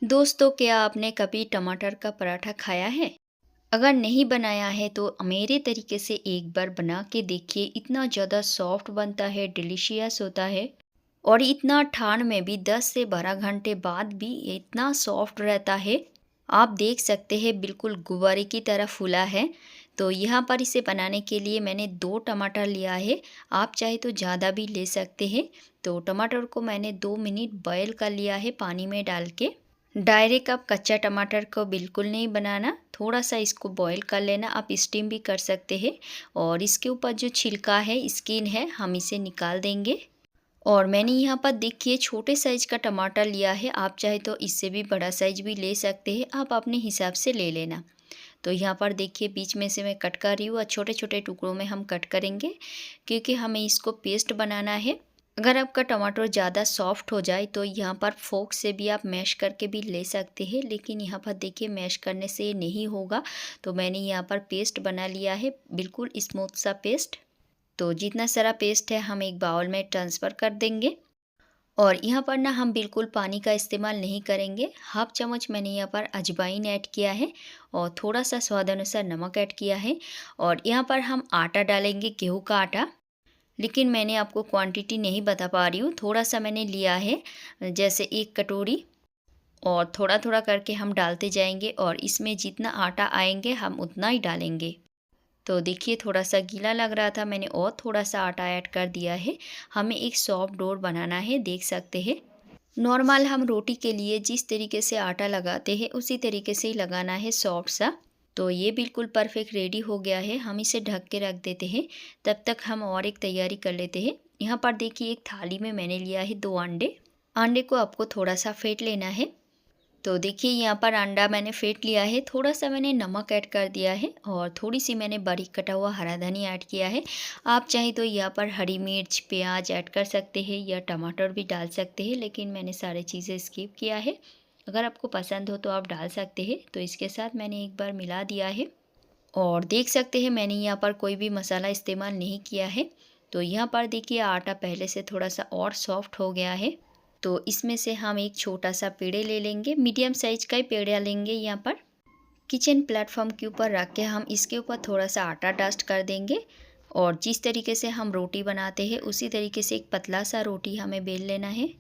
दोस्तों, क्या आपने कभी टमाटर का पराठा खाया है? अगर नहीं बनाया है तो मेरे तरीके से एक बार बना के देखिए। इतना ज़्यादा सॉफ्ट बनता है, डिलीशियस होता है और इतना ठंड में भी 10 से 12 घंटे बाद भी ये इतना सॉफ्ट रहता है। आप देख सकते हैं बिल्कुल गुब्बारे की तरह फूला है। तो यहाँ पर इसे बनाने के लिए मैंने 2 टमाटर लिया है। आप चाहे तो ज़्यादा भी ले सकते हैं। तो टमाटर को मैंने 2 मिनट बॉयल कर लिया है पानी में डाल के। डायरेक्ट आप कच्चा टमाटर को बिल्कुल नहीं बनाना, थोड़ा सा इसको बॉईल कर लेना। आप स्टीम भी कर सकते हैं और इसके ऊपर जो छिलका है, स्किन है, हम इसे निकाल देंगे। और मैंने यहाँ पर देखिए छोटे साइज़ का टमाटर लिया है। आप चाहे तो इससे भी बड़ा साइज़ भी ले सकते हैं, आप अपने हिसाब से ले लेना। तो यहाँ पर देखिए बीच में से मैं कट कर रही हूँ और छोटे छोटे टुकड़ों में हम कट करेंगे, क्योंकि हमें इसको पेस्ट बनाना है। अगर आपका टमाटर ज़्यादा सॉफ्ट हो जाए तो यहाँ पर फोक से भी आप मैश करके भी ले सकते हैं, लेकिन यहाँ पर देखिए मैश करने से नहीं होगा। तो मैंने यहाँ पर पेस्ट बना लिया है, बिल्कुल स्मूथ सा पेस्ट। तो जितना सारा पेस्ट है हम एक बाउल में ट्रांसफ़र कर देंगे। और यहाँ पर ना हम बिल्कुल पानी का इस्तेमाल नहीं करेंगे। हाफ चम्मच मैंने यहाँ पर अजवाइन ऐड किया है और थोड़ा सा स्वाद अनुसार नमक ऐड किया है। और यहाँ पर हम आटा डालेंगे, गेहूं का आटा। लेकिन मैंने आपको क्वांटिटी नहीं बता पा रही हूँ, थोड़ा सा मैंने लिया है, जैसे 1 कटोरी। और थोड़ा थोड़ा करके हम डालते जाएंगे और इसमें जितना आटा आएंगे हम उतना ही डालेंगे। तो देखिए थोड़ा सा गीला लग रहा था, मैंने और थोड़ा सा आटा ऐड कर दिया है। हमें एक सॉफ्ट डो बनाना है, देख सकते हैं। नॉर्मल हम रोटी के लिए जिस तरीके से आटा लगाते हैं उसी तरीके से ही लगाना है, सॉफ्ट सा। तो ये बिल्कुल परफेक्ट रेडी हो गया है, हम इसे ढक के रख देते हैं। तब तक हम और एक तैयारी कर लेते हैं। यहाँ पर देखिए एक थाली में मैंने लिया है 2 अंडे। अंडे को आपको थोड़ा सा फेंट लेना है। तो देखिए यहाँ पर अंडा मैंने फेंट लिया है, थोड़ा सा मैंने नमक ऐड कर दिया है और थोड़ी सी मैंने बारीक कटा हुआ हरा धनिया ऐड किया है। आप चाहे तो यहाँ पर हरी मिर्च, प्याज ऐड कर सकते हैं या टमाटर भी डाल सकते हैं, लेकिन मैंने सारी चीज़ें स्किप किया है। अगर आपको पसंद हो तो आप डाल सकते हैं। तो इसके साथ मैंने एक बार मिला दिया है और देख सकते हैं मैंने यहाँ पर कोई भी मसाला इस्तेमाल नहीं किया है। तो यहाँ पर देखिए आटा पहले से थोड़ा सा और सॉफ्ट हो गया है। तो इसमें से हम एक छोटा सा पेड़े ले लेंगे, मीडियम साइज का ही पेड़ा लेंगे। यहाँ पर किचन प्लेटफॉर्म के ऊपर रख के हम इसके ऊपर थोड़ा सा आटा डस्ट कर देंगे। और जिस तरीके से हम रोटी बनाते हैं उसी तरीके से एक पतला सा रोटी हमें बेल लेना है।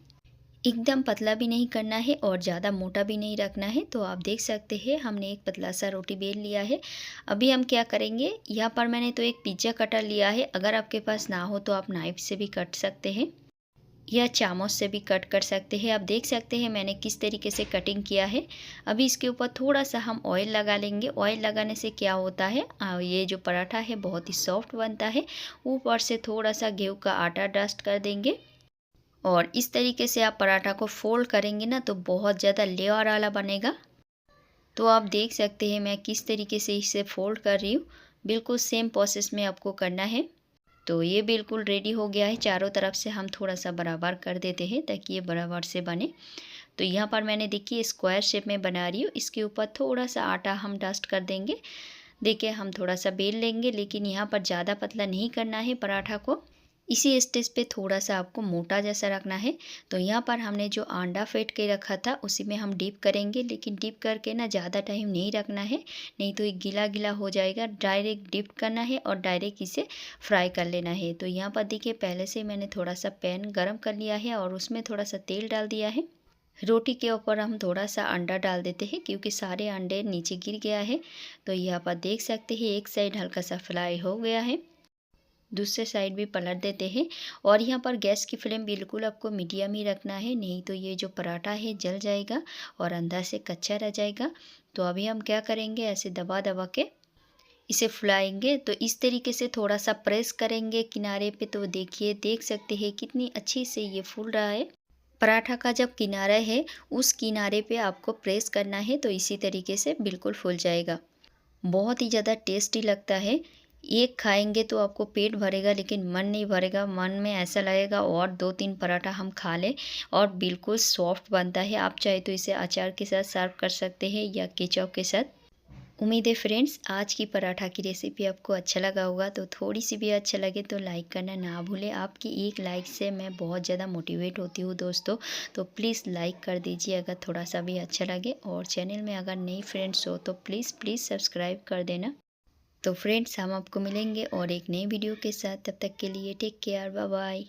एकदम पतला भी नहीं करना है और ज़्यादा मोटा भी नहीं रखना है। तो आप देख सकते हैं हमने एक पतला सा रोटी बेल लिया है। अभी हम क्या करेंगे, यहाँ पर मैंने तो एक पिज्ज़ा कटर लिया है। अगर आपके पास ना हो तो आप नाइफ से भी कट सकते हैं या चामच से भी कट कर सकते हैं। आप देख सकते हैं मैंने किस तरीके से कटिंग किया है। अभी इसके ऊपर थोड़ा सा हम ऑयल लगा लेंगे। ऑयल लगाने से क्या होता है, ये जो पराठा है बहुत ही सॉफ्ट बनता है। ऊपर से थोड़ा सा गेहूं का आटा डस्ट कर देंगे और इस तरीके से आप पराठा को फोल्ड करेंगे ना तो बहुत ज़्यादा लेयर वाला बनेगा। तो आप देख सकते हैं मैं किस तरीके से इसे फोल्ड कर रही हूँ। बिल्कुल सेम प्रोसेस में आपको करना है। तो ये बिल्कुल रेडी हो गया है। चारों तरफ से हम थोड़ा सा बराबर कर देते हैं ताकि ये बराबर से बने। तो यहाँ पर मैंने देखिए स्क्वायर शेप में बना रही हूँ। इसके ऊपर थोड़ा सा आटा हम डस्ट कर देंगे। देखिए हम थोड़ा सा बेल लेंगे, लेकिन यहाँ पर ज़्यादा पतला नहीं करना है पराठा को। इसी स्टेज पे थोड़ा सा आपको मोटा जैसा रखना है। तो यहाँ पर हमने जो अंडा फेंट के रखा था उसी में हम डिप करेंगे, लेकिन डिप करके ना ज़्यादा टाइम नहीं रखना है, नहीं तो ये गीला गीला हो जाएगा। डायरेक्ट डिप करना है और डायरेक्ट इसे फ्राई कर लेना है। तो यहाँ पर देखिए पहले से मैंने थोड़ा सा पैन गरम कर लिया है और उसमें थोड़ा सा तेल डाल दिया है। रोटी के ऊपर हम थोड़ा सा अंडा डाल देते हैं क्योंकि सारे अंडे नीचे गिर गया है। तो यहाँ पर देख सकते हैं एक साइड हल्का सा फ्राई हो गया है, दूसरे साइड भी पलट देते हैं। और यहाँ पर गैस की फ्लेम बिल्कुल आपको मीडियम ही रखना है, नहीं तो ये जो पराठा है जल जाएगा और अंदर से कच्चा रह जाएगा। तो अभी हम क्या करेंगे, ऐसे दबा दबा के इसे फुलाएंगे। तो इस तरीके से थोड़ा सा प्रेस करेंगे किनारे पे। तो देखिए देख सकते हैं कितनी अच्छी से ये फूल रहा है। पराठा का जब किनारा है उस किनारे पे आपको प्रेस करना है, तो इसी तरीके से बिल्कुल फूल जाएगा। बहुत ही ज़्यादा टेस्टी लगता है। एक खाएंगे तो आपको पेट भरेगा लेकिन मन नहीं भरेगा। मन में ऐसा लगेगा और 2-3 पराठा हम खा लें। और बिल्कुल सॉफ्ट बनता है। आप चाहे तो इसे अचार के साथ सर्व कर सकते हैं या केचप के साथ। उम्मीद है फ्रेंड्स आज की पराठा की रेसिपी आपको अच्छा लगा होगा। तो थोड़ी सी भी अच्छा लगे तो लाइक करना ना भूलें। आपकी एक लाइक से मैं बहुत ज़्यादा मोटिवेट होती हूँ दोस्तों। तो प्लीज़ लाइक कर दीजिए अगर थोड़ा सा भी अच्छा लगे, और चैनल में अगर नई फ्रेंड्स हो तो प्लीज़ प्लीज़ सब्सक्राइब कर देना। तो फ्रेंड्स हम आपको मिलेंगे और एक नई वीडियो के साथ, तब तक के लिए टेक केयर, बाय बाय।